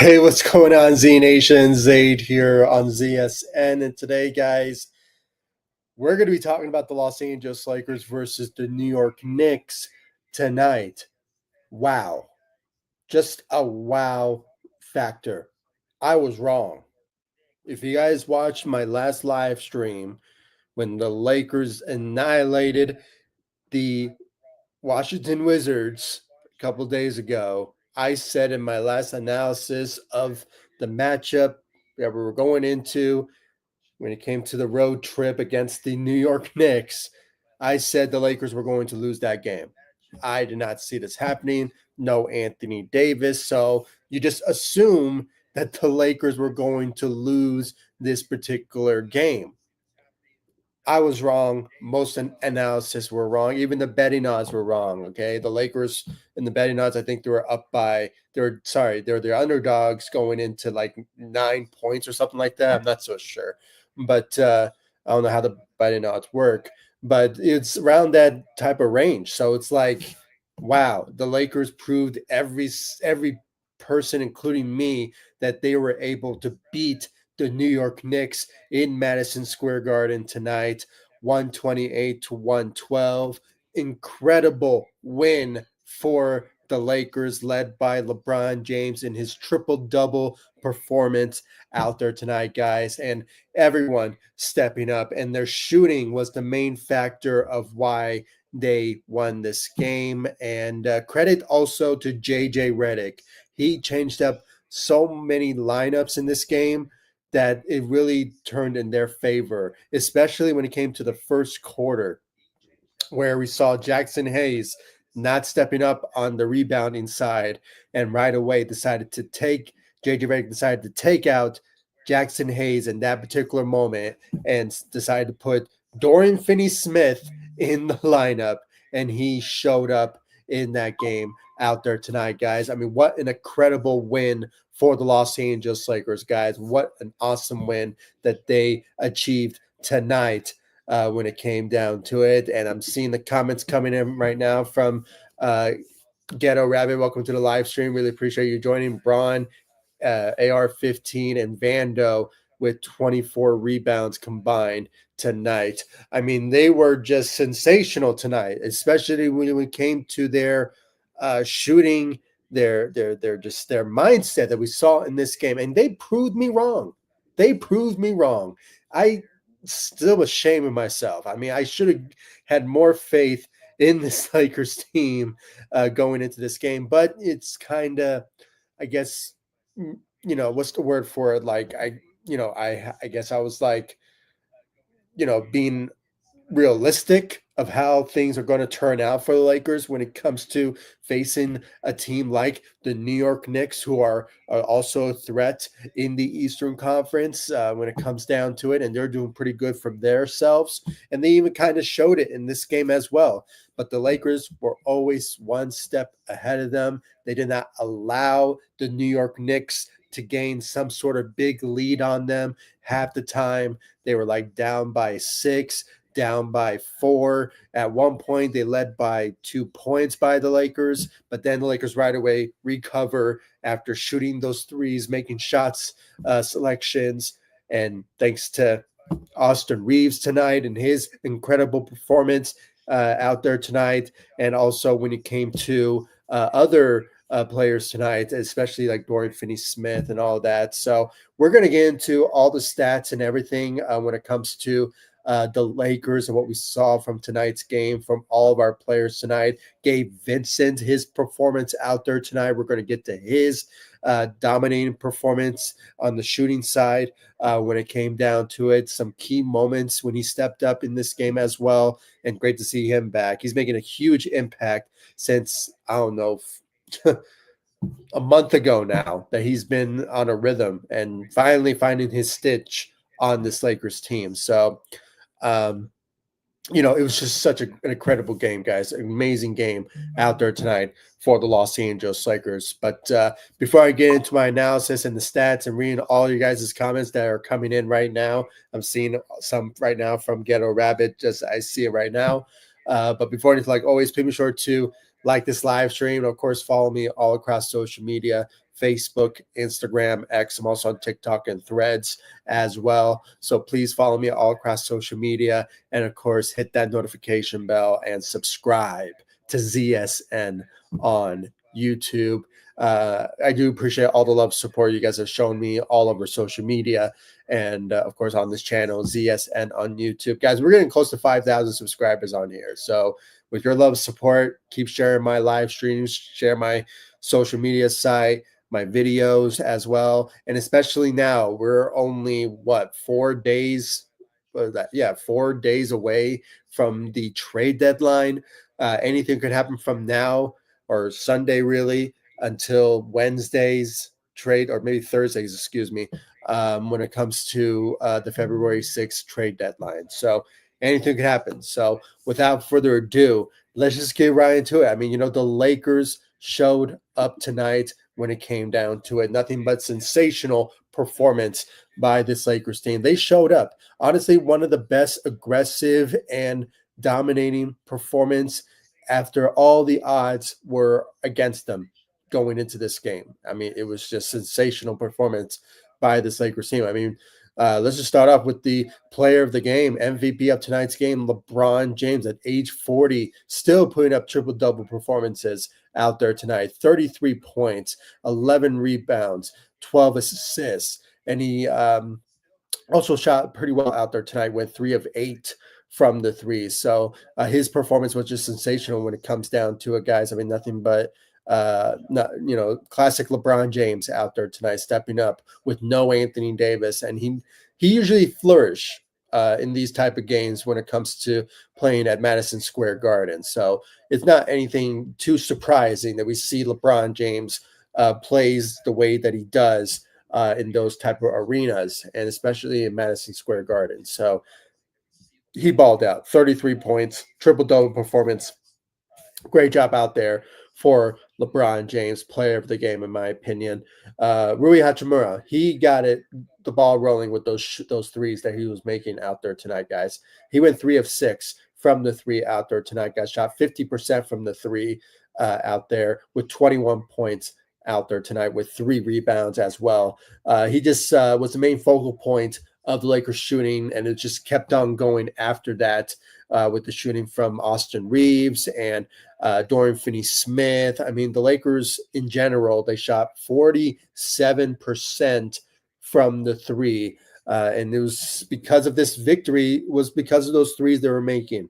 Hey, what's going on, Z Nation? Zaid here on ZSN. And today, guys, we're going to be talking about the Los Angeles Lakers versus the New York Knicks tonight. Wow. Just a wow factor. I was wrong. If you guys watched my last live stream when the Lakers annihilated the Washington Wizards a couple days ago, I said in my last analysis of the matchup that we were going into when it came to the road trip against the New York Knicks, I said the Lakers were going to lose that game. I did not see this happening. No Anthony Davis. So you just assume that the Lakers were going to lose this particular game. I was wrong. Most analysis were wrong. Even the betting odds were wrong. Okay, the Lakers in the betting odds, I think they were up by. They're the underdogs going into like 9 points or something like that. I'm not so sure, but I don't know how the betting odds work. But it's around that type of range. So it's like, wow, the Lakers proved every person, including me, that they were able to beat the New York Knicks in Madison Square Garden tonight, 128 to 112. Incredible win for the Lakers, led by LeBron James in his triple-double performance out there tonight, guys. And everyone stepping up. And their shooting was the main factor of why they won this game. And credit also to JJ Redick. He changed up so many lineups in this game that it really turned in their favor, especially when it came to the first quarter, where we saw Jackson Hayes not stepping up on the rebounding side, and right away JJ Redick decided to take out Jackson Hayes in that particular moment and decided to put Dorian Finney-Smith in the lineup, and he showed up in that game out there tonight, guys. I mean, what an incredible win for the Los Angeles Lakers, guys. What an awesome win that they achieved tonight when it came down to it. And I'm seeing the comments coming in right now from Ghetto Rabbit. Welcome to the live stream. Really appreciate you joining. Bron, AR-15, and Vando with 24 rebounds combined tonight. I mean, they were just sensational tonight, especially when it came to their shooting, their mindset that we saw in this game. And they proved me wrong. I still ashamed of myself. I mean, I should have had more faith in this Lakers team going into this game, but it's kind of, I guess, what's the word for it? Like, I guess I was like, being realistic of how things are going to turn out for the Lakers when it comes to facing a team like the New York Knicks, who are also a threat in the Eastern Conference when it comes down to it, and they're doing pretty good for themselves, and they even kind of showed it in this game as well. But the Lakers were always one step ahead of them. They did not allow the New York Knicks to gain some sort of big lead on them. Half the time, they were like down by 6, down by 4. At one point, they led by 2 points by the Lakers, but then the Lakers right away recover after shooting those threes, making shots, selections, and thanks to Austin Reaves tonight and his incredible performance out there tonight, and also when it came to other players tonight, especially like Dorian Finney-Smith and all that. So we're going to get into all the stats and everything when it comes to the Lakers and what we saw from tonight's game from all of our players tonight. Gabe Vincent, his performance out there tonight. We're going to get to his dominating performance on the shooting side when it came down to it. Some key moments when he stepped up in this game as well, and great to see him back. He's making a huge impact since, I don't know, a month ago now that he's been on a rhythm and finally finding his stitch on this Lakers team. So, it was just such an incredible game, guys. An amazing game out there tonight for the Los Angeles Lakers. But before I get into my analysis and the stats and reading all you guys' comments that are coming in right now, I'm seeing some right now from Ghetto Rabbit. Just I see it right now. But before anything, like always, please be sure to like this live stream. And of course, follow me all across social media, Facebook, Instagram, X. I'm also on TikTok and Threads as well. So please follow me all across social media. And of course, hit that notification bell and subscribe to ZSN on YouTube. I do appreciate all the love support you guys have shown me all over social media and of course on this channel, ZSN on YouTube. Guys, we're getting close to 5,000 subscribers on here. So with your love support, keep sharing my live streams, share my social media site, my videos as well. And especially now, we're only what, 4 days? Yeah, 4 days away from the trade deadline. Anything could happen from now or Sunday, really, until Wednesday's trade, or maybe Thursdays, excuse me, when it comes to the February 6th trade deadline. So anything could happen. So without further ado, let's just get right into it. I mean, the Lakers showed up tonight when it came down to it. Nothing but sensational performance by this Lakers team. They showed up. Honestly, one of the best aggressive and dominating performance after all the odds were against them going into this game. I mean, it was just sensational performance by this Lakers team. I mean, let's just start off with the player of the game, MVP of tonight's game, LeBron James at age 40, still putting up triple-double performances out there tonight. 33 points, 11 rebounds, 12 assists, and he also shot pretty well out there tonight, went 3 of 8 from the three. So his performance was just sensational when it comes down to it, guys. I mean, nothing but classic LeBron James out there tonight, stepping up with no Anthony Davis, and he usually flourish in these type of games when it comes to playing at Madison Square Garden. So it's not anything too surprising that we see LeBron James plays the way that he does in those type of arenas, and especially in Madison Square Garden. So he balled out, 33 points, triple-double performance. Great job out there for LeBron James, player of the game, in my opinion. Rui Hachimura, he got the ball rolling with those threes that he was making out there tonight, guys. He went 3 of 6 from the three out there tonight, guys. Shot 50% from the three out there with 21 points out there tonight with 3 rebounds as well. He just was the main focal point of the Lakers shooting, and it just kept on going after that with the shooting from Austin Reaves and Dorian Finney-Smith. I mean, the Lakers in general, they shot 47% from the three, and it was because of this victory, was because of those threes they were making.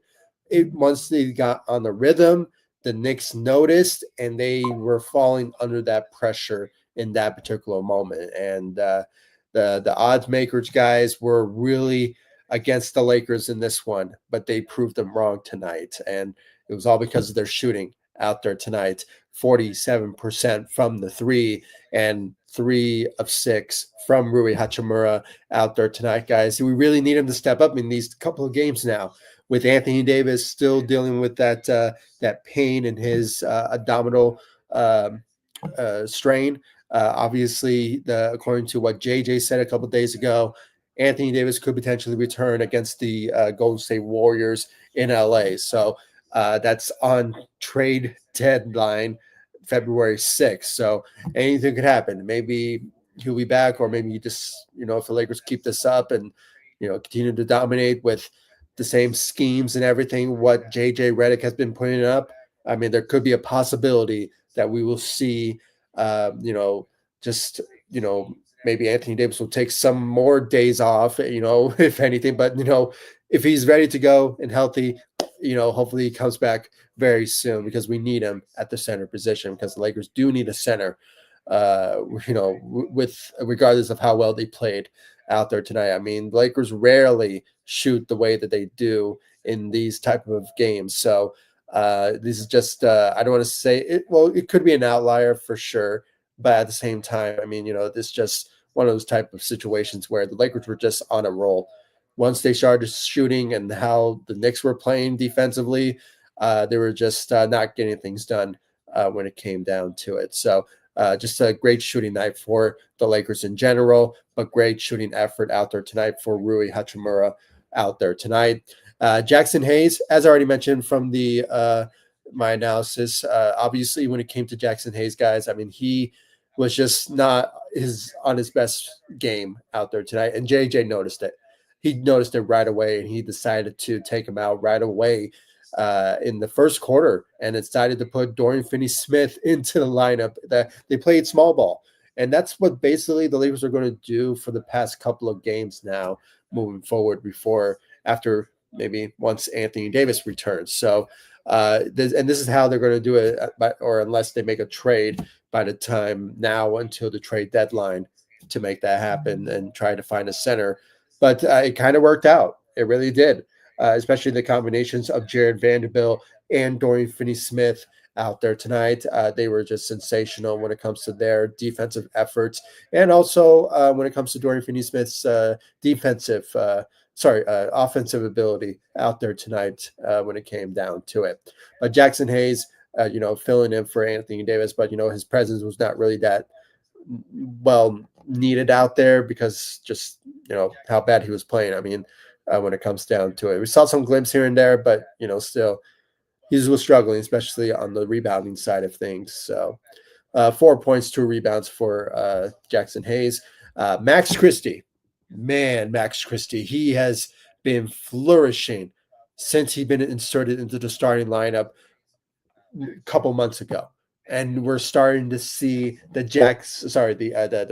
Once they got on the rhythm, the Knicks noticed, and they were falling under that pressure in that particular moment. And the odds makers, guys, were really against the Lakers in this one, but they proved them wrong tonight. And it was all because of their shooting out there tonight. 47% from the three and 3 of 6 from Rui Hachimura out there tonight, guys. We really need him to step up in these couple of games now, with Anthony Davis still dealing with that pain in his abdominal strain. Obviously, according to what JJ said a couple of days ago, Anthony Davis could potentially return against the Golden State Warriors in LA. So that's on trade deadline February 6th. So anything could happen. Maybe he'll be back, or maybe if the Lakers keep this up and continue to dominate with the same schemes and everything what JJ Redick has been putting up, I mean, there could be a possibility that we will see maybe Anthony Davis will take some more days off, if anything. But, if he's ready to go and healthy, hopefully he comes back very soon, because we need him at the center position, because the Lakers do need a center, with regardless of how well they played out there tonight. I mean, the Lakers rarely shoot the way that they do in these type of games. So this is just, I don't want to say it. Well, it could be an outlier for sure, but at the same time, I mean, this is just one of those type of situations where the Lakers were just on a roll. Once they started shooting and how the Knicks were playing defensively, they were just not getting things done when it came down to it. So just a great shooting night for the Lakers in general, but great shooting effort out there tonight for Rui Hachimura out there tonight. Jackson Hayes, as I already mentioned from the my analysis, obviously when it came to Jackson Hayes, guys, I mean, he was just not on his best game out there tonight, and JJ noticed it. He noticed it right away, and he decided to take him out right away in the first quarter, and decided to put Dorian Finney-Smith into the lineup. That they played small ball, and that's what basically the Lakers are going to do for the past couple of games now, moving forward. After maybe once Anthony Davis returns. So, this is how they're going to do it, or unless they make a trade by the time now until the trade deadline to make that happen and try to find a center. But it kind of worked out. It really did, especially the combinations of Jared Vanderbilt and Dorian Finney-Smith out there tonight. They were just sensational when it comes to their defensive efforts, and also when it comes to Dorian Finney-Smith's offensive ability out there tonight when it came down to it. But Jackson Hayes, filling in for Anthony Davis, but his presence was not really that well needed out there because just how bad he was playing. I mean, when it comes down to it, we saw some glimpses here and there, but still he was struggling, especially on the rebounding side of things. So 4 points, 2 rebounds for Jackson Hayes. Max Christie, he has been flourishing since he's been inserted into the starting lineup a couple months ago, and we're starting to see the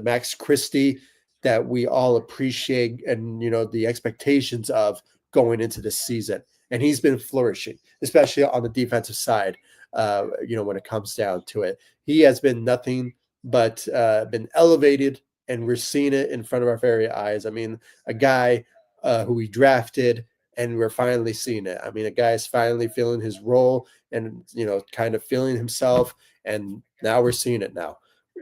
Max Christie that we all appreciate and the expectations of going into the season. And he's been flourishing, especially on the defensive side. When it comes down to it, he has been nothing but been elevated, and we're seeing it in front of our very eyes. I mean, a guy who we drafted, and we're finally seeing it. I mean, a guy's finally feeling his role and kind of feeling himself, and now we're seeing it now.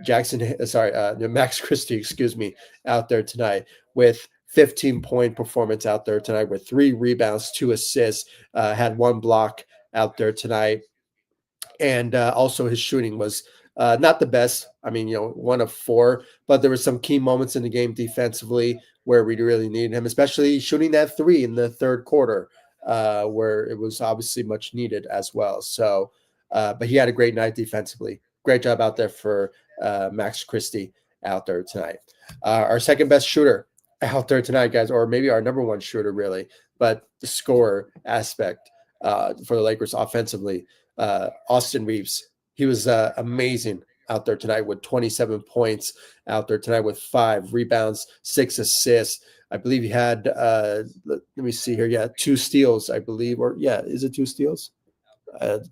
Max Christie, excuse me, out there tonight with 15-point performance out there tonight with 3 rebounds, 2 assists, had 1 block out there tonight. And also his shooting was not the best. I mean, 1 of 4, but there were some key moments in the game defensively where we really needed him, especially shooting that 3 in the third quarter, where it was obviously much needed as well. So, but he had a great night defensively. Great job out there for Max Christie out there tonight. Our second best shooter out there tonight, guys, or maybe our number 1 shooter, really, but the scorer aspect for the Lakers offensively, Austin Reaves. He was amazing out there tonight with 27 points out there tonight with 5 rebounds, 6 assists. I believe he had, let me see here. Yeah, 2 steals, I believe. Or, yeah, is it 2 steals?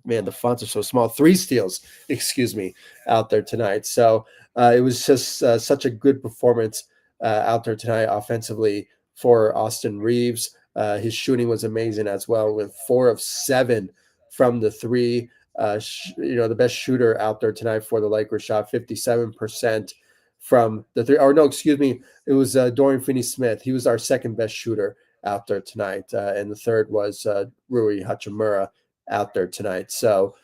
Man, the fonts are so small. 3 steals, excuse me, out there tonight. So it was just such a good performance out there tonight offensively for Austin Reaves. His shooting was amazing as well with 4 of 7 from the 3. The best shooter out there tonight for the Lakers shot 57% from the 3. Or no, excuse me, it was Dorian Finney-Smith. He was our second best shooter out there tonight, and the third was Rui Hachimura out there tonight. So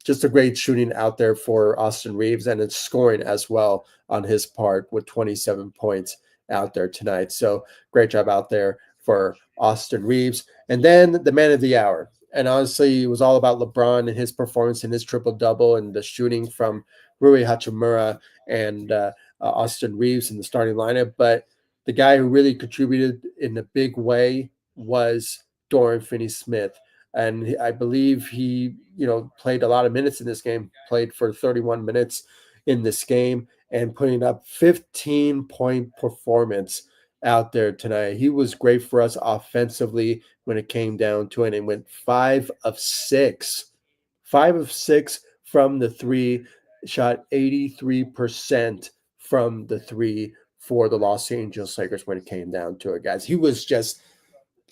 just a great shooting out there for Austin Reaves, and it's scoring as well on his part with 27 points out there tonight. So great job out there for Austin Reaves. And then the man of the hour. And honestly, it was all about LeBron and his performance in his triple-double and the shooting from Rui Hachimura and Austin Reaves in the starting lineup. But the guy who really contributed in a big way was Dorian Finney-Smith. And I believe he, played a lot of minutes in this game, played for 31 minutes in this game and putting up 15-point performance out there tonight. He was great for us offensively when it came down to it, and went 5 of 6 from the 3, shot 83% from the 3 for the Los Angeles Lakers when it came down to it, guys. He was just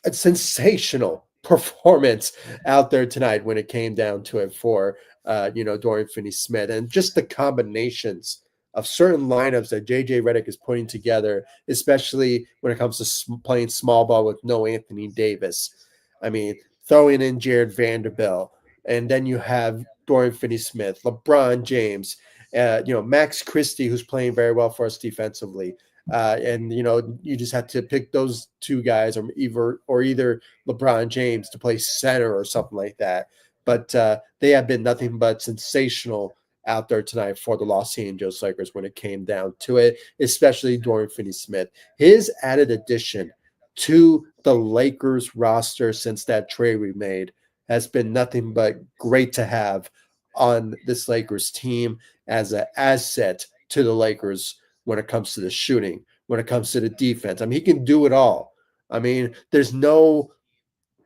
a sensational performance out there tonight when it came down to it for Dorian Finney-Smith, and just the combinations of certain lineups that JJ Redick is putting together, especially when it comes to playing small ball with no Anthony Davis. I mean, throwing in Jared Vanderbilt, and then you have Dorian Finney-Smith, LeBron James, Max Christie, who's playing very well for us defensively. And you just had to pick those 2 guys, or either LeBron James to play center or something like that. But they have been nothing but sensational out there tonight for the Los Angeles Lakers when it came down to it, especially Dorian Finney-Smith. His added addition to the Lakers roster since that trade we made has been nothing but great to have on this Lakers team as an asset to the Lakers when it comes to the shooting, when it comes to the defense. I mean, he can do it all. I mean, there's no,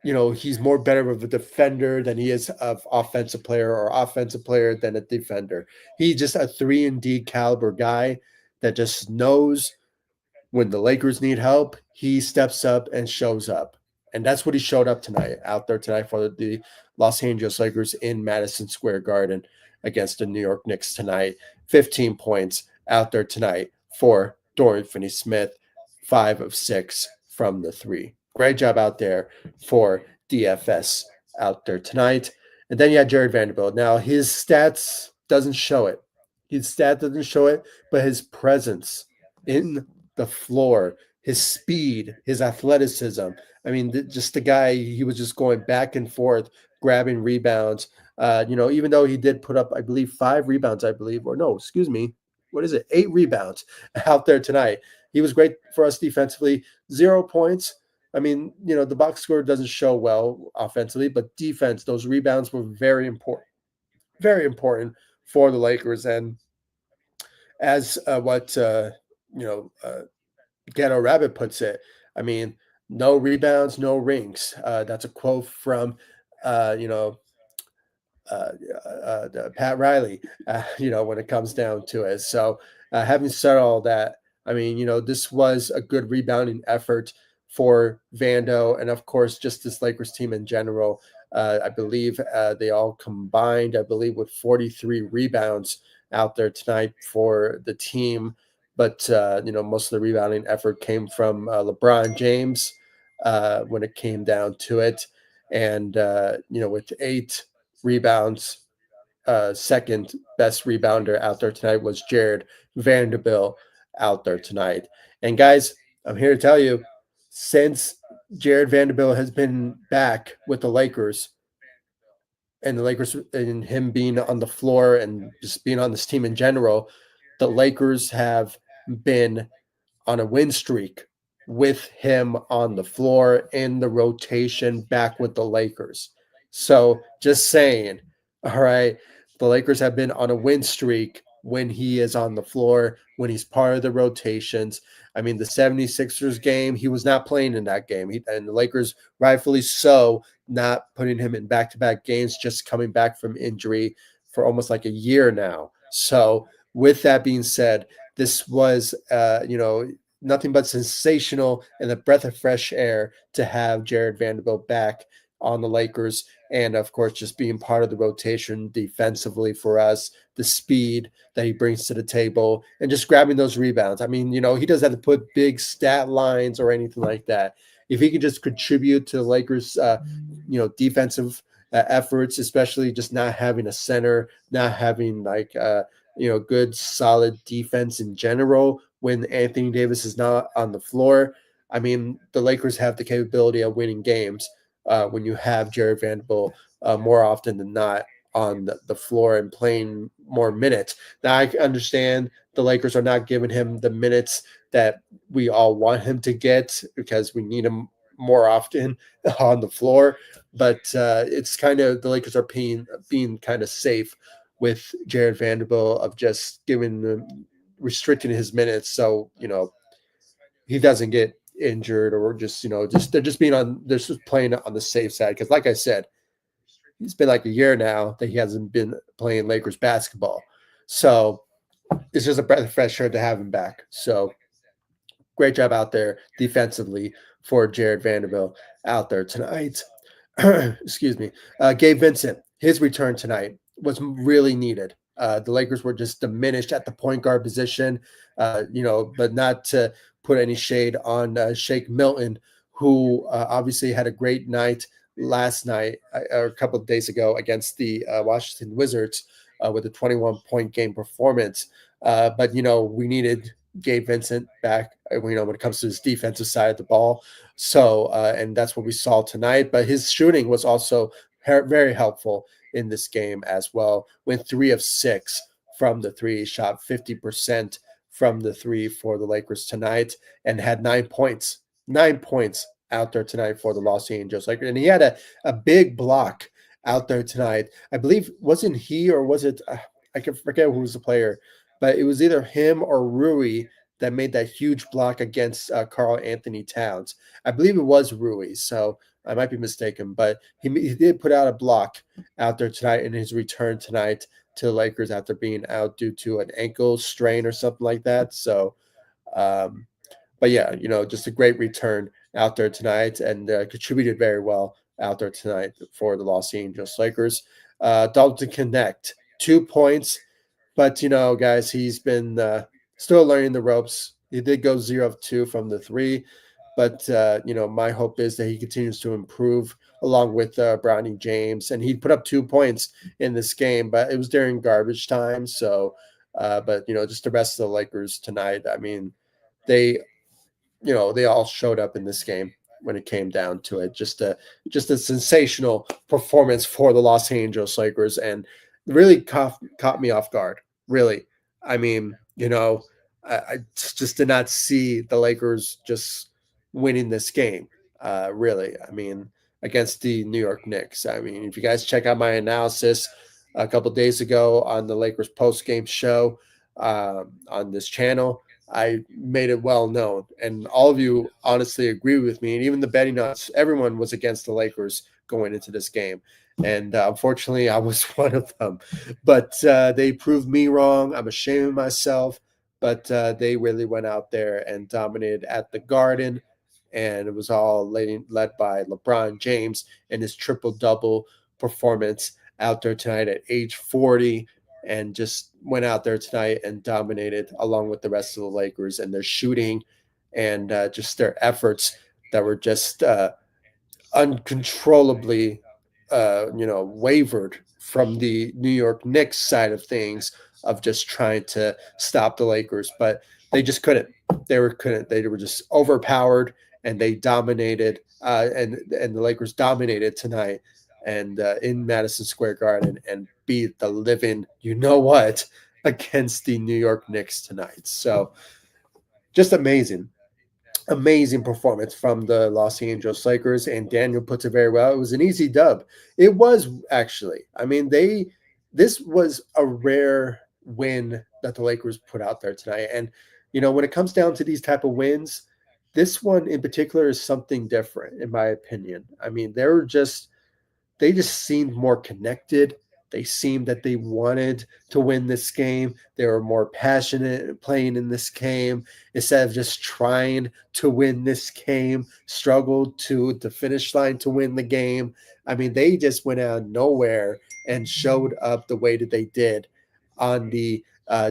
he's more better of a defender than he is of offensive player or offensive player than a defender. He's just a 3-and-D caliber guy that just knows when the Lakers need help, he steps up and shows up. And that's what he showed up tonight, out there tonight for the Los Angeles Lakers in Madison Square Garden against the New York Knicks tonight. 15 points out there tonight for Dorian Finney-Smith, 5 of 6 from the 3. Great job out there for DFS out there tonight. And then you had Jared Vanderbilt. Now, his stats doesn't show it. His stat doesn't show it, but his presence in the floor, his speed, his athleticism. I mean, just the guy, he was just going back and forth, grabbing rebounds. Even though he did put up, I believe, 5 rebounds, what is it? 8 rebounds out there tonight. He was great for us defensively. 0 points. I mean, the box score doesn't show well offensively, but defense, those rebounds were very important for the Lakers. And as Ghetto Rabbit puts it, I mean, no rebounds, no rings. That's a quote from, Pat Riley, when it comes down to it. So having said all that, I mean, this was a good rebounding effort for Vando. And of course, just this Lakers team in general. I believe they all combined, with 43 rebounds out there tonight for the team. But, most of the rebounding effort came from LeBron James when it came down to it. And, with 8 rebounds, second best rebounder out there tonight was Jared Vanderbilt out there tonight. And guys, I'm here to tell you, since Jared Vanderbilt has been back with the Lakers, and the Lakers and him being on the floor and just being on this team in general, the Lakers have been on a win streak with him on the floor in the rotation back with the Lakers. So just saying, all right, the Lakers have been on a win streak when he is on the floor, when he's part of the rotations. I mean, the 76ers game, he was not playing in that game. And the Lakers, rightfully so, not putting him in back-to-back games, just coming back from injury for almost like a year now. So with that being said, this was, nothing but sensational and a breath of fresh air to have Jared Vanderbilt back on the Lakers. And of course, just being part of the rotation defensively for us, the speed that he brings to the table, and just grabbing those rebounds. I mean, he doesn't have to put big stat lines or anything like that. If he can just contribute to the Lakers, defensive efforts, especially just not having a center, not having good solid defense in general when Anthony Davis is not on the floor. I mean, the Lakers have the capability of winning games when you have Jared Vanderbilt more often than not on the floor and playing more minutes. Now, I understand the Lakers are not giving him the minutes that we all want him to get because we need him more often on the floor. But it's kind of the Lakers are being kind of safe with Jared Vanderbilt of just restricting his minutes so he doesn't get injured or they're just playing on the safe side, because like I said, it's been like a year now that he hasn't been playing Lakers basketball, so it's just a breath of fresh air to have him back. So great job out there defensively for Jared Vanderbilt out there tonight. Excuse me. Gabe Vincent, his return tonight was really needed. The Lakers were just diminished at the point guard position, but not to put any shade on Shake Milton, who obviously had a great night last night or a couple of days ago against the Washington Wizards with a 21-point game performance. But we needed Gabe Vincent back, when it comes to his defensive side of the ball. So, and that's what we saw tonight. But his shooting was also very helpful in this game as well. Went 3 of 6 from the three. He shot 50% from the three for the Lakers tonight and had 9 points. 9 points out there tonight for the Los Angeles Lakers. And he had a big block out there tonight. I believe, wasn't he or was it, I can forget who was the player, but it was either him or Rui that made that huge block against Karl Anthony Towns. I believe it was Rui, so I might be mistaken, but he did put out a block out there tonight in his return tonight to the Lakers after being out due to an ankle strain or something like that. So, but yeah, just a great return out there tonight and contributed very well out there tonight for the Los Angeles Lakers. Dalton Connect, 2 points. But, guys, he's been still learning the ropes. He did go 0 of 2 from the three. But, my hope is that he continues to improve along with Bronny James. And he put up 2 points in this game, but it was during garbage time. So, but, just the rest of the Lakers tonight, I mean, they all showed up in this game when it came down to it. Just a sensational performance for the Los Angeles Lakers and really caught me off guard. Really. I mean, I just did not see the Lakers just winning this game. Really. I mean, against the New York Knicks. I mean, if you guys check out my analysis a couple days ago on the Lakers post-game show on this channel, I made it well known, and all of you honestly agree with me. And even the betting nuts, everyone was against the Lakers going into this game. And unfortunately, I was one of them. But they proved me wrong. I'm ashamed of myself. But they really went out there and dominated at the Garden. And it was all led by LeBron James and his triple-double performance out there tonight at age 40. And just went out there tonight and dominated along with the rest of the Lakers and their shooting and just their efforts that were just uncontrollably, wavered from the New York Knicks side of things of just trying to stop the Lakers. But they just couldn't. They were just overpowered and they dominated and the Lakers dominated tonight and in Madison Square Garden and beat the living what against the New York Knicks tonight. So just amazing performance from the Los Angeles Lakers, and Daniel puts it very well. It was an easy dub. It was actually. I mean, this was a rare win that the Lakers put out there tonight. And when it comes down to these type of wins, this one in particular is something different in my opinion. I mean, they just seemed more connected. They seemed that they wanted to win this game. They were more passionate playing in this game instead of just trying to win this game, struggled to the finish line to win the game. I mean, they just went out of nowhere and showed up the way that they did on the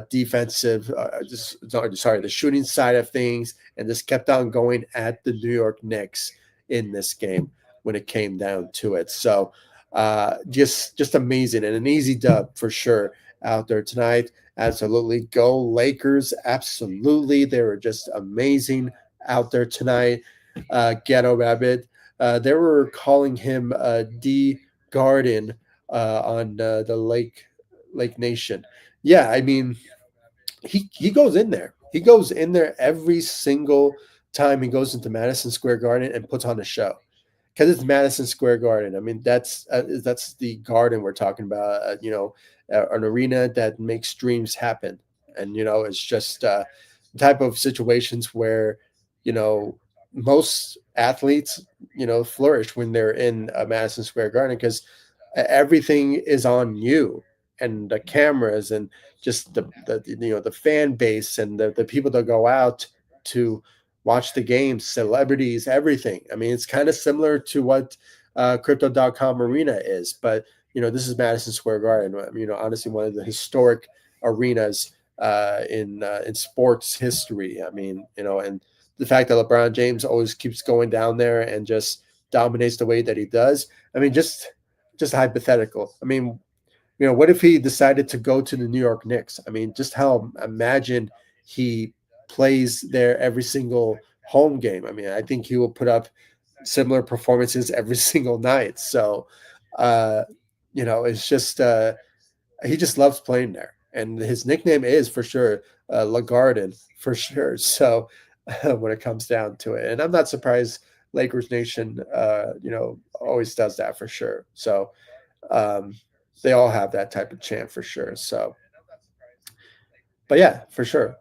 defensive, the shooting side of things, and just kept on going at the New York Knicks in this game when it came down to it. So just amazing and an easy dub for sure out there tonight. Absolutely. Go Lakers. Absolutely. They were just amazing out there tonight. Ghetto Rabbit. They were calling him D Garden on the Lake Nation. Yeah, I mean, he goes in there. He goes in there every single time he goes into Madison Square Garden and puts on a show. Because it's Madison Square Garden. I mean, that's the Garden we're talking about. An arena that makes dreams happen, and it's just the type of situations where most athletes flourish when they're in Madison Square Garden because everything is on you and the cameras and just the fan base and the people that go out to watch the games, celebrities, everything. I mean, it's kind of similar to what Crypto.com Arena is, but this is Madison Square Garden. Honestly, one of the historic arenas in sports history. I mean, and the fact that LeBron James always keeps going down there and just dominates the way that he does. I mean, just hypothetical. I mean, what if he decided to go to the New York Knicks? I mean, just how imagine he plays there every single home game. I mean, I think he will put up similar performances every single night. So, it's just he just loves playing there. and his nickname is for sure LaGarden for sure. So when it comes down to it, and I'm not surprised Lakers Nation, always does that for sure. So um, they all have that type of chant for sure. So, but yeah, for sure,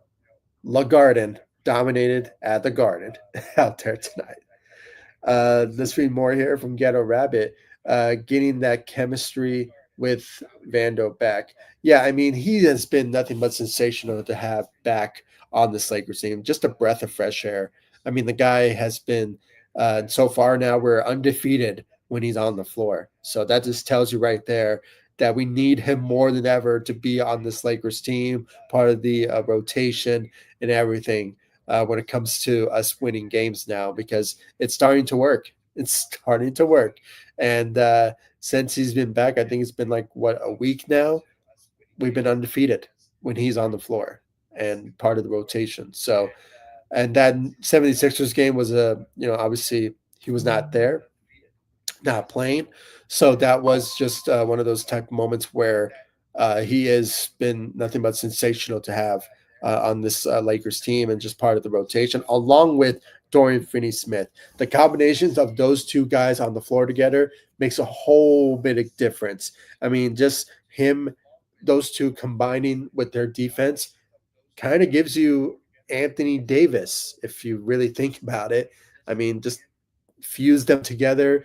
LaGarden dominated at the Garden out there tonight. Let's read more here from Ghetto Rabbit. Getting that chemistry with Vando back. Yeah, I mean, he has been nothing but sensational to have back on this Lakers team. Just a breath of fresh air. I mean, the guy has been, so far now, we're undefeated when he's on the floor. So that just tells you right there that we need him more than ever to be on this Lakers team, part of the rotation and everything when it comes to us winning games now, because it's starting to work. It's starting to work. And since he's been back, I think it's been like, what, a week now? We've been undefeated when he's on the floor and part of the rotation. So, and that 76ers game was obviously he was not there, not playing. So that was just one of those type of moments where he has been nothing but sensational to have on this Lakers team and just part of the rotation, along with Dorian Finney-Smith. The combinations of those two guys on the floor together makes a whole bit of difference. I mean, just those two combining with their defense kind of gives you Anthony Davis, if you really think about it. I mean, just fuse them together,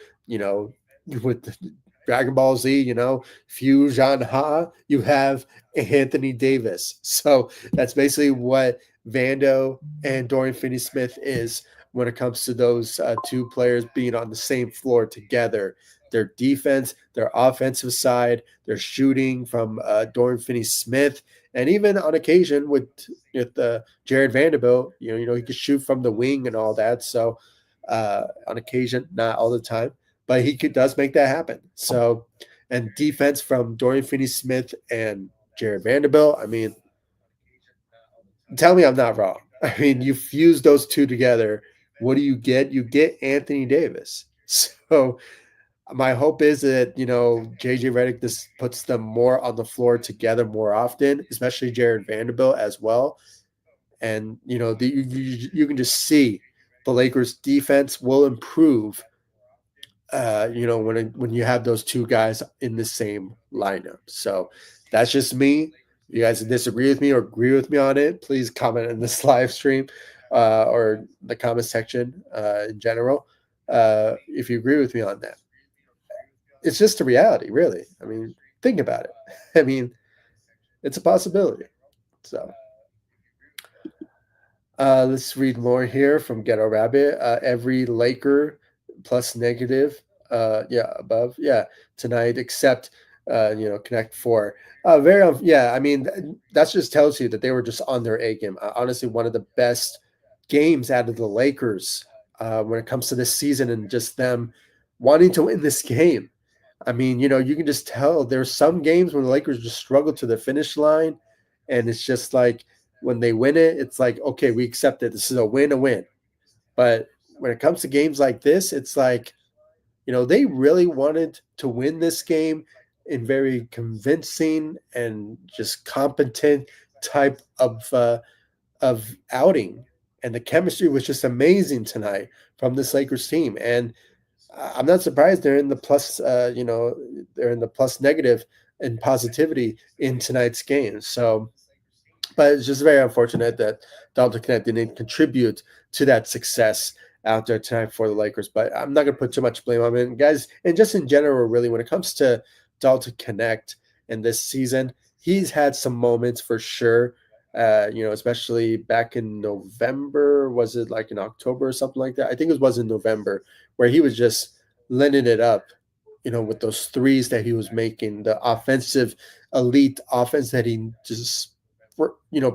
with Dragon Ball Z, Fusion Ha, you have Anthony Davis. So that's basically what Vando and Dorian Finney-Smith is when it comes to those two players being on the same floor together. Their defense, their offensive side, their shooting from Dorian Finney-Smith, and even on occasion with Jared Vanderbilt, he could shoot from the wing and all that. So on occasion, not all the time, but does make that happen. So, and defense from Dorian Finney-Smith and Jared Vanderbilt. I mean, tell me I'm not wrong. I mean, you fuse those two together. What do you get? You get Anthony Davis. So my hope is that, JJ Redick just puts them more on the floor together more often, especially Jared Vanderbilt as well. And, you can just see the Lakers defense will improve, when you have those two guys in the same lineup. So that's just me. You guys disagree with me or agree with me on it, please comment in this live stream or the comment section in general if you agree with me on that. It's just a reality, really. I mean, think about it. I mean, it's a possibility. So let's read more here from Ghetto Rabbit. Every Laker plus negative, above, tonight, except Connect Four. I mean, that just tells you that they were just on their A game. Honestly, one of the best games out of the Lakers when it comes to this season, and just them wanting to win this game. I mean, you can just tell there's some games when the Lakers just struggle to the finish line, and it's just like when they win it, it's like, okay, we accept it. This is a win. But when it comes to games like this, it's like, they really wanted to win this game in very convincing and just competent type of outing. And the chemistry was just amazing tonight from this Lakers team. And I'm not surprised they're in the plus, they're in the plus negative and positivity in tonight's game. So, but it's just very unfortunate that Dalton Knecht didn't contribute to that success out there tonight for the Lakers. But I'm not going to put too much blame on it, guys. And just in general, really, when it comes to Dalton Knecht in this season, he's had some moments for sure. Especially back in November, was it like in October or something like that? I think it was in November, where he was just letting it up, with those threes that he was making, the offensive elite offense that he just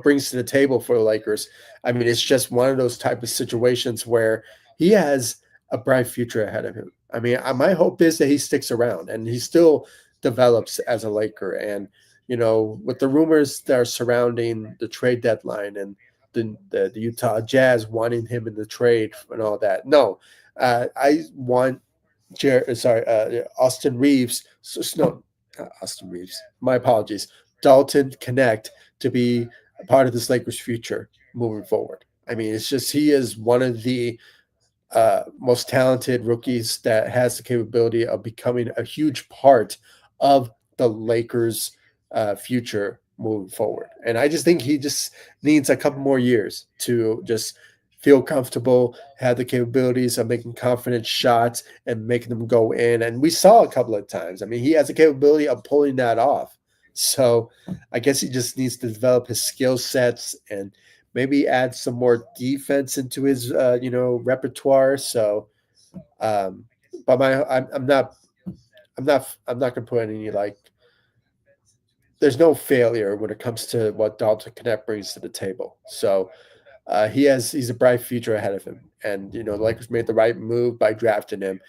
brings to the table for the Lakers. I mean, it's just one of those type of situations where he has a bright future ahead of him. I mean, my hope is that he sticks around and he still develops as a Laker. And with the rumors that are surrounding the trade deadline and the Utah Jazz wanting him in the trade and all that, no, I want Austin Reaves. No, Austin Reaves. My apologies. Dalton connect to be a part of this Lakers future moving forward. I mean, it's just he is one of the most talented rookies that has the capability of becoming a huge part of the Lakers' future moving forward. And I just think he just needs a couple more years to just feel comfortable, have the capabilities of making confident shots and making them go in. And we saw a couple of times. I mean, he has the capability of pulling that off. So I guess he just needs to develop his skill sets and maybe add some more defense into his repertoire. So, um, but I'm not gonna put any like. There's no failure when it comes to what Dalton Connect brings to the table. So he's a bright future ahead of him, and the Lakers made the right move by drafting him.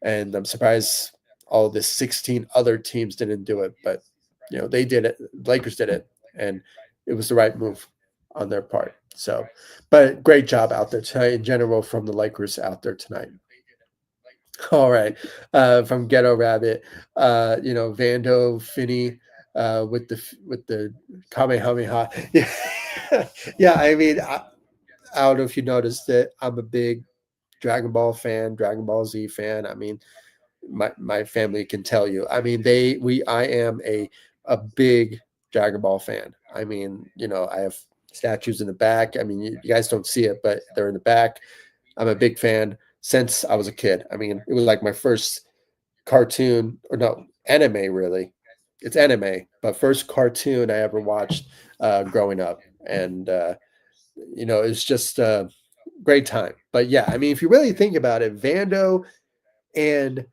And I'm surprised all the 16 other teams didn't do it, but they did it. Lakers did it, and it was the right move on their part. So, but great job out there tonight in general from the Lakers out there tonight. All right, from Ghetto Rabbit, Vando, Finney, with the Kamehameha. Yeah, yeah. I mean, I don't know if you noticed it. I'm a big Dragon Ball fan, Dragon Ball Z fan. I mean, my family can tell you. I mean, I am a big Dragon Ball fan. I mean, I have statues in the back. I mean, you guys don't see it, but they're in the back. I'm a big fan since I was a kid. I mean, it was like my first cartoon, or no, anime really. It's anime, but first cartoon I ever watched growing up, and it's just a great time. But yeah, I mean, if you really think about it, Vando and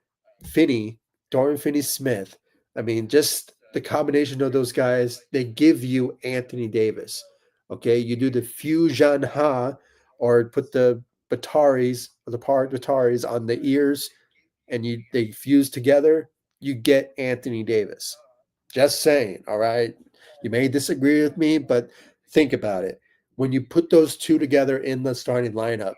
Finney, Dorian Finney-Smith. I mean, just the combination of those guys, they give you Anthony Davis. Okay, you do the fusion ha, or put the bataris or the part bataris on the ears, and they fuse together. You get Anthony Davis. Just saying. All right, you may disagree with me, but think about it. When you put those two together in the starting lineup,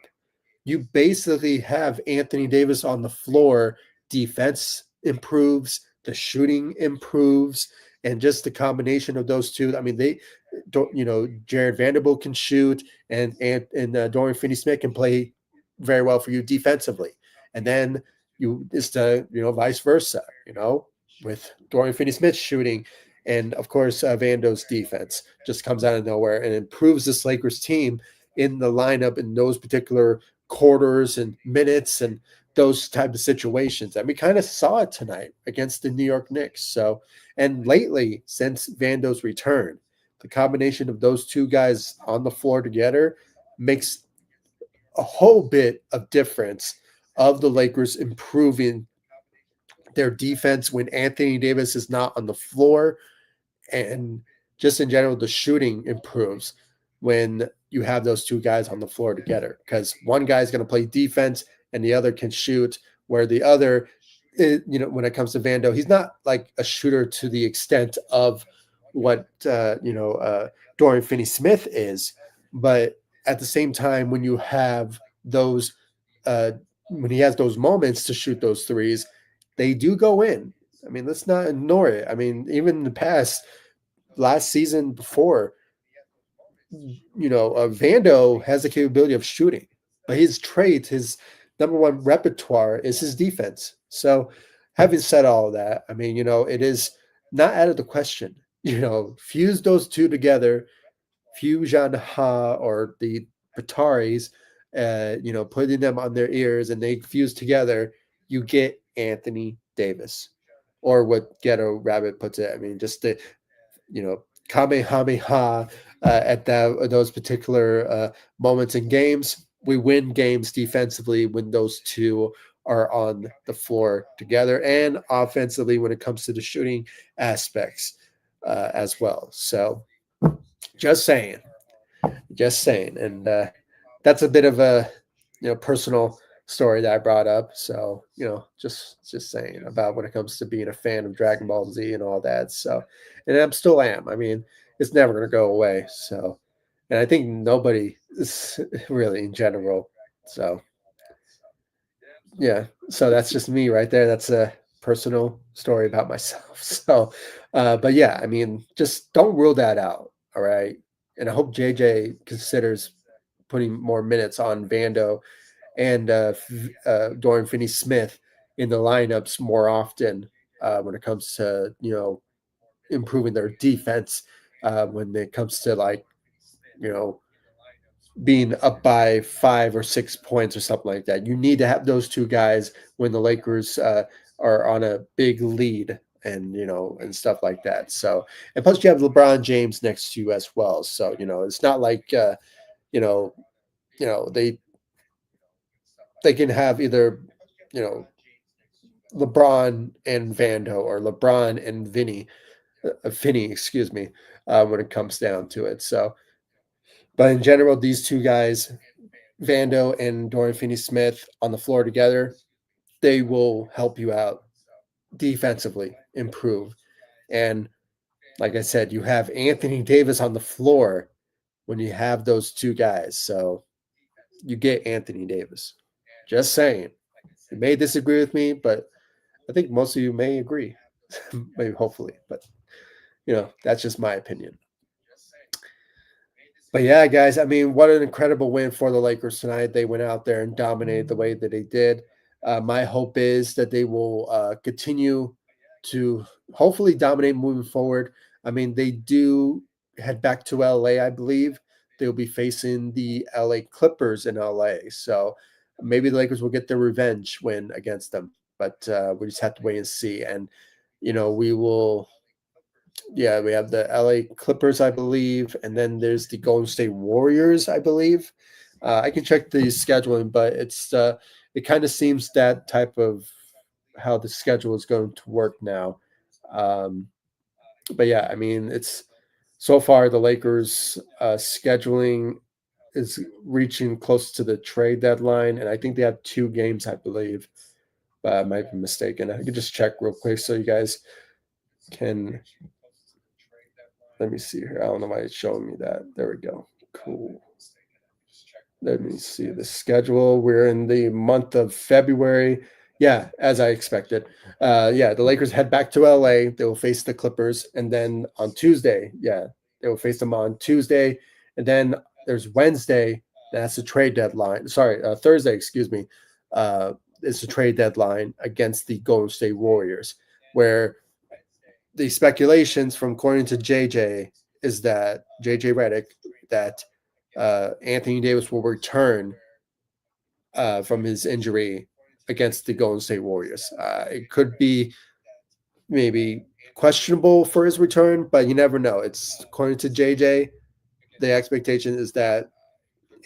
you basically have Anthony Davis on the floor. Defense improves, the shooting improves, and just the combination of those two. I mean, they don't, Jared Vanderbilt can shoot, and Dorian Finney-Smith can play very well for you defensively, and then it's the vice versa. With Dorian Finney-Smith shooting. And of course, Vando's defense just comes out of nowhere and improves this Lakers team in the lineup in those particular quarters and minutes and those type of situations. And we kind of saw it tonight against the New York Knicks. So, and lately, since Vando's return, the combination of those two guys on the floor together makes a whole bit of difference of the Lakers improving their defense when Anthony Davis is not on the floor, and just in general, the shooting improves when you have those two guys on the floor together, because one guy's going to play defense and the other can shoot, where the other, when it comes to Vando, he's not like a shooter to the extent of what, Dorian Finney-Smith is. But at the same time, when you have those, when he has those moments to shoot those threes, they do go in. I mean, let's not ignore it. I mean, even in the past, last season before, Vando has the capability of shooting, but his trait, his number one repertoire is his defense. So, having said all of that, I mean, it is not out of the question. Fuse those two together, fusion ha, or the Pataris, putting them on their ears and they fuse together, you get Anthony Davis. Or what Ghetto Rabbit puts it. I mean, just the, Kamehameha at those particular moments in games. We win games defensively when those two are on the floor together, and offensively when it comes to the shooting aspects as well. So, just saying, and that's a bit of a personal story that I brought up. So just saying about when it comes to being a fan of Dragon Ball Z and all that. So, and I'm still am. I mean, it's never going to go away. So, and I think nobody is really in general. So, yeah. So that's just me right there. That's personal story about myself. So, but yeah, I mean, just don't rule that out. All right. And I hope JJ considers putting more minutes on Vando and Dorian Finney-Smith in the lineups more often when it comes to, improving their defense when it comes to like, you know, being up by 5 or 6 points or something like that. You need to have those two guys when the Lakers are on a big lead and and stuff like that. So, and plus you have LeBron James next to you as well. So it's not like you know they can have either you know LeBron and Vando or LeBron and Finney, excuse me, when it comes down to it. So, but in general, these two guys, Vando and Dorian Finney-Smith on the floor together, they will help you out defensively, improve. And like I said, you have Anthony Davis on the floor when you have those two guys. So you get Anthony Davis. Just saying. You may disagree with me, but I think most of you may agree. Maybe hopefully. But that's just my opinion. But yeah, guys, I mean, what an incredible win for the Lakers tonight. They went out there and dominated the way that they did. My hope is that they will continue to hopefully dominate moving forward. I mean, they do head back to LA, I believe. They'll be facing the LA Clippers in LA. So maybe the Lakers will get their revenge win against them. But we just have to wait and see. And, we will. Yeah, we have the LA Clippers, I believe, and then there's the Golden State Warriors, I believe. I can check the scheduling, but it kind of seems that type of how the schedule is going to work now. Um, but yeah, I mean, it's so far the Lakers scheduling is reaching close to the trade deadline, and I think they have 2 games, I believe. But I might be mistaken. I can just check real quick so you guys can. Let me see here. I don't know why it's showing me that. There we go. Cool. Let me see the schedule. We're in the month of February. Yeah, as I expected. Yeah, the Lakers head back to LA. They will face the Clippers. And then on Tuesday, they will face them on Tuesday. And then there's Wednesday. That's the trade deadline. Sorry, Thursday, excuse me. It's the trade deadline against the Golden State Warriors, where the speculations from according to JJ is that JJ Redick that Anthony Davis will return from his injury against the Golden State Warriors. It could be maybe questionable for his return, but you never know. It's according to JJ, the expectation is that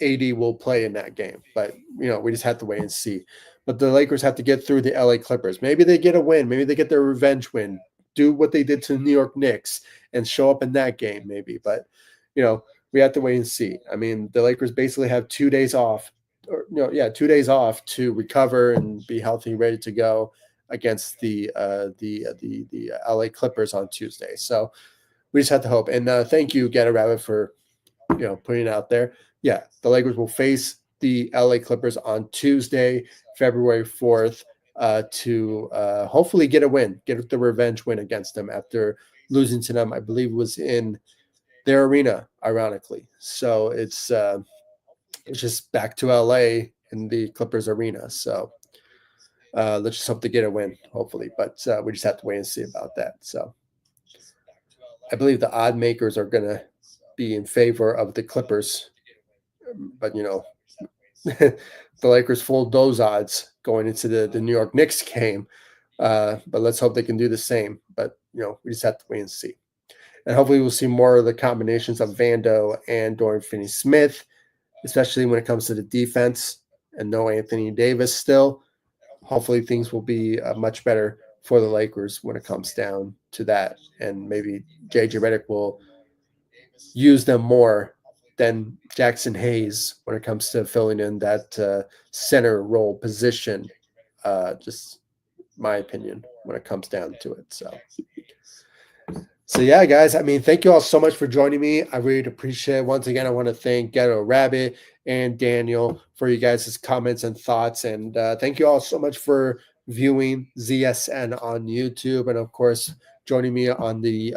AD will play in that game, but we just have to wait and see. But the Lakers have to get through the LA Clippers. Maybe they get a win. Maybe they get their revenge win. Do what they did to the New York Knicks and show up in that game, maybe. But we have to wait and see. I mean, the Lakers basically have 2 days off, or 2 days off to recover and be healthy, ready to go against the LA Clippers on Tuesday. So we just have to hope. And thank you, Get a Rabbit, for putting it out there. Yeah, the Lakers will face the LA Clippers on Tuesday, February 4th, to hopefully get a win, get the revenge win against them after losing to them, I believe it was in their arena, ironically. So it's just back to LA in the Clippers arena. So let's just hope to get a win, hopefully. But we just have to wait and see about that. So I believe the odd makers are going to be in favor of the Clippers. But, the Lakers fold those odds going into the New York Knicks game. But let's hope they can do the same. But, we just have to wait and see. And hopefully we'll see more of the combinations of Vando and Dorian Finney-Smith, especially when it comes to the defense, and no Anthony Davis still. Hopefully things will be much better for the Lakers when it comes down to that. And maybe JJ Redick will use them more than Jackson Hayes when it comes to filling in that center role position. Just my opinion when it comes down to it. So yeah, guys, I mean, thank you all so much for joining me. I really appreciate it. Once again, I want to thank Ghetto Rabbit and Daniel for you guys' comments and thoughts. And thank you all so much for viewing ZSN on YouTube, and of course, joining me on the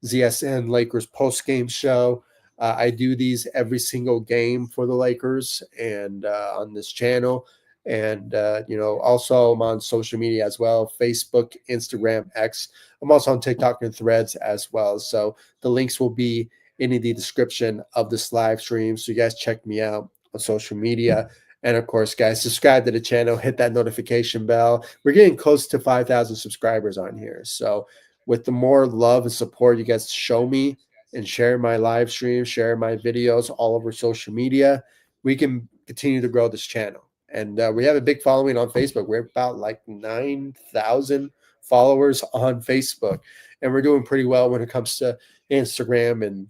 ZSN Lakers post game show. I do these every single game for the Lakers and on this channel. And, also I'm on social media as well: Facebook, Instagram, X. I'm also on TikTok and Threads as well. So the links will be in the description of this live stream. So you guys check me out on social media. And of course, guys, subscribe to the channel, hit that notification bell. We're getting close to 5,000 subscribers on here. So with the more love and support you guys show me and share my live stream, share my videos all over social media, we can continue to grow this channel. And we have a big following on Facebook. We're about like 9,000 followers on Facebook. And we're doing pretty well when it comes to Instagram and,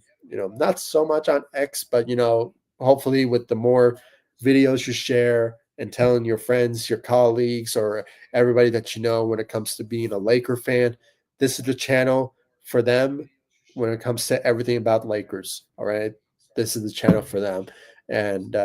not so much on X, but, hopefully with the more videos you share and telling your friends, your colleagues, or everybody that you know when it comes to being a Laker fan, this is the channel for them when it comes to everything about Lakers. All right. This is the channel for them. And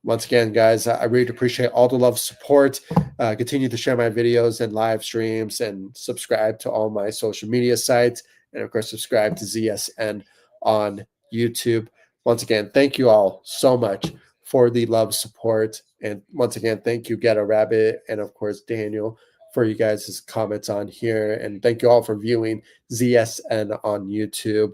once again, guys, I really appreciate all the love, support. Continue to share my videos and live streams and subscribe to all my social media sites. And of course, subscribe to ZSN on YouTube. Once again, thank you all so much for the love, support. And once again, thank you, Get a Rabbit, and of course, Daniel, for you guys' comments on here. And thank you all for viewing ZSN on YouTube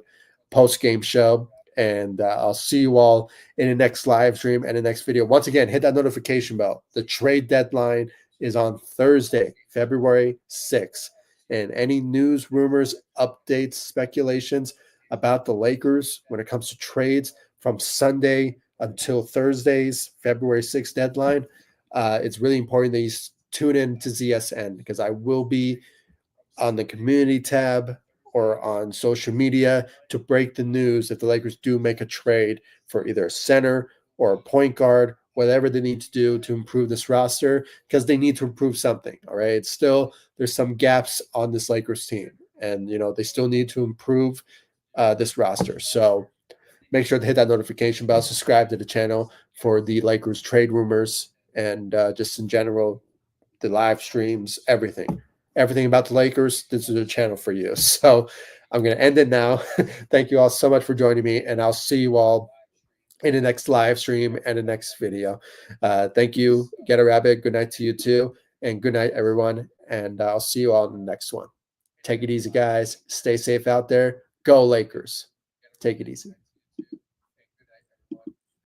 post game show. And I'll see you all in the next live stream and the next video. Once again, hit that notification bell. The trade deadline is on Thursday, February 6th. And any news, rumors, updates, speculations about the Lakers when it comes to trades from Sunday until Thursday's February 6th deadline, it's really important that you tune in to ZSN, because I will be on the community tab or on social media to break the news if the Lakers do make a trade for either a center or a point guard, whatever they need to do to improve this roster, because they need to improve something. All right. It's still, there's some gaps on this Lakers team, and, they still need to improve this roster. So make sure to hit that notification bell, subscribe to the channel for the Lakers trade rumors, and just in general, the live streams, everything about the Lakers. This is a channel for you. So I'm going to end it now. Thank you all so much for joining me, and I'll see you all in the next live stream and the next video. Thank you, Get a Rabbit. Good night to you too, and good night, everyone. And I'll see you all in the next one. Take it easy, guys. Stay safe out there. Go Lakers. Take it easy.